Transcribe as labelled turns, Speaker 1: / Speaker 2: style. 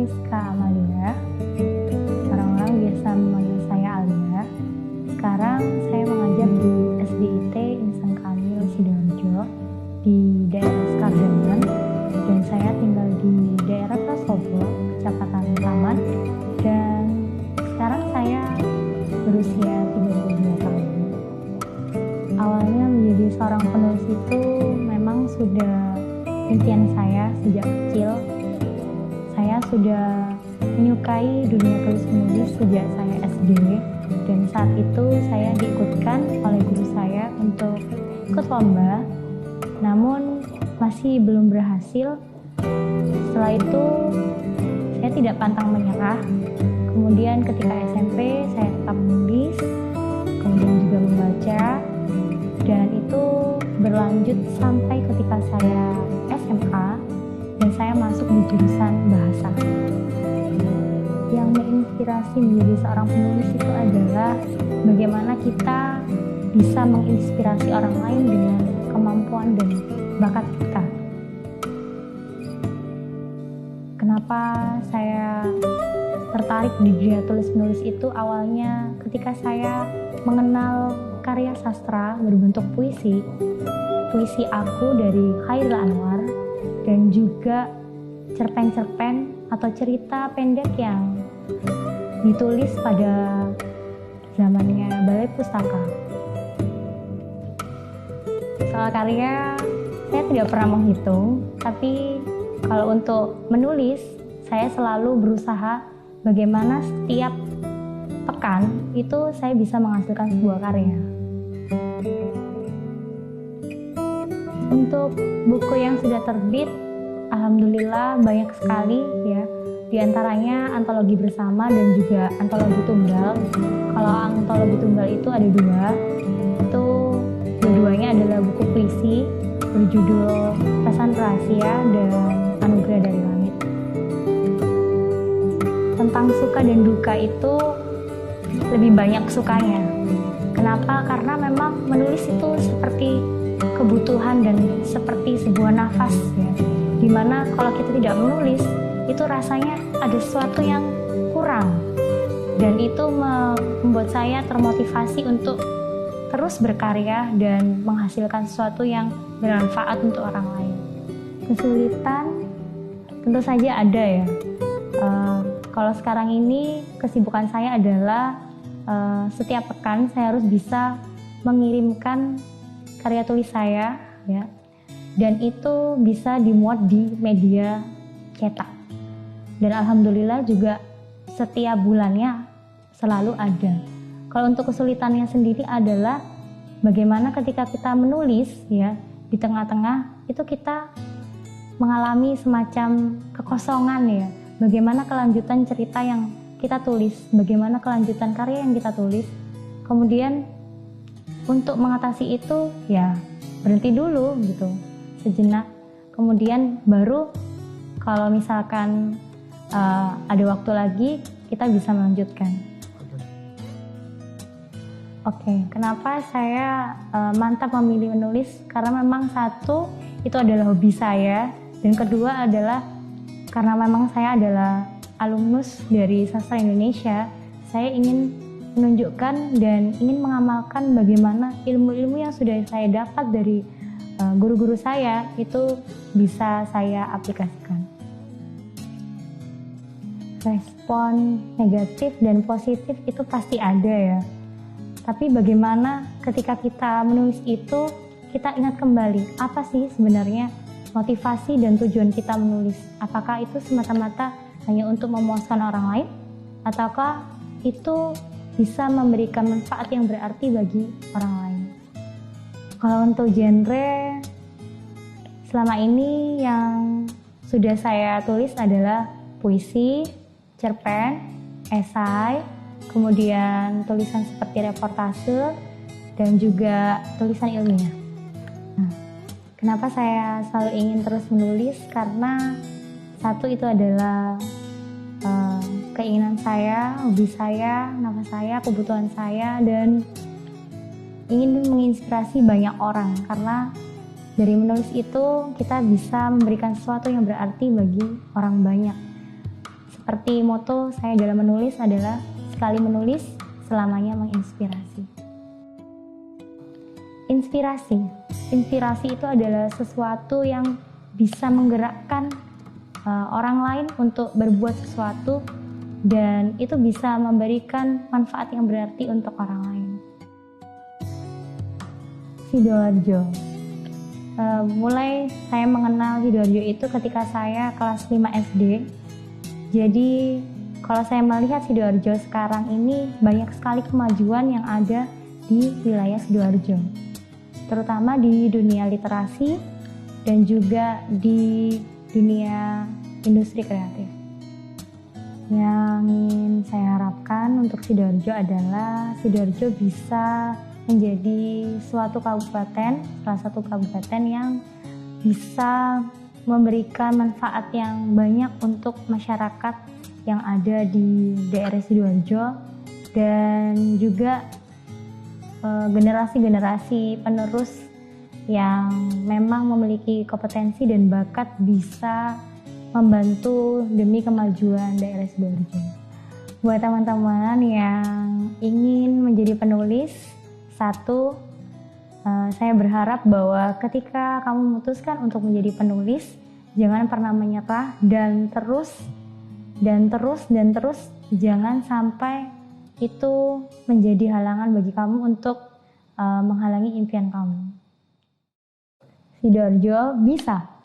Speaker 1: Rizka Amalia. Orang-orang biasa memanggil saya Alia. Sekarang saya mengajar di SDIT Insan Kamil Sidoarjo di daerah Skardangan, dan saya tinggal di daerah Prasobo, Kecamatan Taman, dan sekarang saya berusia 32 tahun. Awalnya menjadi seorang penulis itu memang sudah impian saya sejak kecil. Saya sudah menyukai dunia tulis-menulis sejak saya SD, dan saat itu saya diikutkan oleh guru saya untuk ikut lomba, namun masih belum berhasil. Setelah itu saya tidak pantang menyerah. Kemudian ketika SMP saya tetap menulis, kemudian juga membaca, dan itu berlanjut sampai ketika saya SMA dan saya masuk di jurusan bahasa. Yang menginspirasi menjadi seorang penulis itu adalah bagaimana kita bisa menginspirasi orang lain dengan kemampuan dan bakat kita. Kenapa saya tertarik di dunia tulis-menulis itu awalnya ketika saya mengenal karya sastra berbentuk puisi aku dari Khairil Anwar, dan juga cerpen-cerpen atau cerita pendek yang ditulis pada zamannya Balai Pustaka. Soal karya, saya tidak pernah menghitung, tapi kalau untuk menulis, saya selalu berusaha bagaimana setiap pekan itu saya bisa menghasilkan sebuah karya. Untuk buku yang sudah terbit, alhamdulillah banyak sekali ya. Di antaranya antologi bersama dan juga antologi tunggal. Kalau antologi tunggal itu ada dua. Itu dua-duanya adalah buku puisi berjudul Pesan Rahasia dan Anugerah dari Langit. Tentang suka dan duka itu lebih banyak sukanya. Kenapa? Karena memang menulis itu seperti kebutuhan dan seperti sebuah nafas ya. Dimana kalau kita tidak menulis, itu rasanya ada sesuatu yang kurang. Dan itu membuat saya termotivasi untuk terus berkarya dan menghasilkan sesuatu yang bermanfaat untuk orang lain. Kesulitan tentu saja ada ya. Kalau sekarang ini kesibukan saya adalah setiap pekan saya harus bisa mengirimkan karya tulis saya ya, dan itu bisa dimuat di media cetak, dan alhamdulillah juga setiap bulannya selalu ada. Kalau untuk kesulitannya sendiri adalah bagaimana ketika kita menulis ya, di tengah-tengah itu kita mengalami semacam kekosongan ya. Bagaimana kelanjutan cerita yang kita tulis, bagaimana kelanjutan karya yang kita tulis. Kemudian untuk mengatasi itu ya berhenti dulu gitu sejenak, kemudian baru kalau misalkan ada waktu lagi kita bisa melanjutkan. Oke, kenapa saya mantap memilih menulis? Karena memang satu, itu adalah hobi saya, dan kedua adalah karena memang saya adalah alumnus dari Sastra Indonesia. Saya ingin menunjukkan dan ingin mengamalkan bagaimana ilmu-ilmu yang sudah saya dapat dari guru-guru saya itu bisa saya aplikasikan. Respon negatif dan positif itu pasti ada ya. Tapi bagaimana ketika kita menulis itu, kita ingat kembali apa sih sebenarnya motivasi dan tujuan kita menulis. Apakah itu semata-mata hanya untuk memuaskan orang lain, ataukah itu bisa memberikan manfaat yang berarti bagi orang lain. Kalau untuk genre, selama ini yang sudah saya tulis adalah puisi, cerpen, esai, kemudian tulisan seperti reportase, dan juga tulisan ilmiah. Nah, kenapa saya selalu ingin terus menulis? Karena satu itu adalah keinginan saya, hobi saya, nafas saya, kebutuhan saya, dan ingin menginspirasi banyak orang. Karena dari menulis itu kita bisa memberikan sesuatu yang berarti bagi orang banyak. seperti moto saya dalam menulis adalah sekali menulis, selamanya menginspirasi. Inspirasi itu adalah sesuatu yang bisa menggerakkan orang lain untuk berbuat sesuatu, dan itu bisa memberikan manfaat yang berarti untuk orang lain. Sidoarjo. Mulai saya mengenal Sidoarjo itu ketika saya kelas 5 SD. Jadi kalau saya melihat Sidoarjo sekarang ini, banyak sekali kemajuan yang ada di wilayah Sidoarjo, terutama di dunia literasi dan juga di dunia industri kreatif. Yang ingin saya harapkan untuk Sidoarjo adalah Sidoarjo bisa menjadi suatu kabupaten, salah satu kabupaten yang bisa memberikan manfaat yang banyak untuk masyarakat yang ada di daerah Sidoarjo, dan juga generasi-generasi penerus yang memang memiliki kompetensi dan bakat bisa membantu demi kemajuan daerah Sidoarjo. Buat teman-teman yang ingin menjadi penulis, saya berharap bahwa ketika kamu memutuskan untuk menjadi penulis, jangan pernah menyerah dan terus, jangan sampai itu menjadi halangan bagi kamu untuk menghalangi impian kamu. Sidoarjo bisa.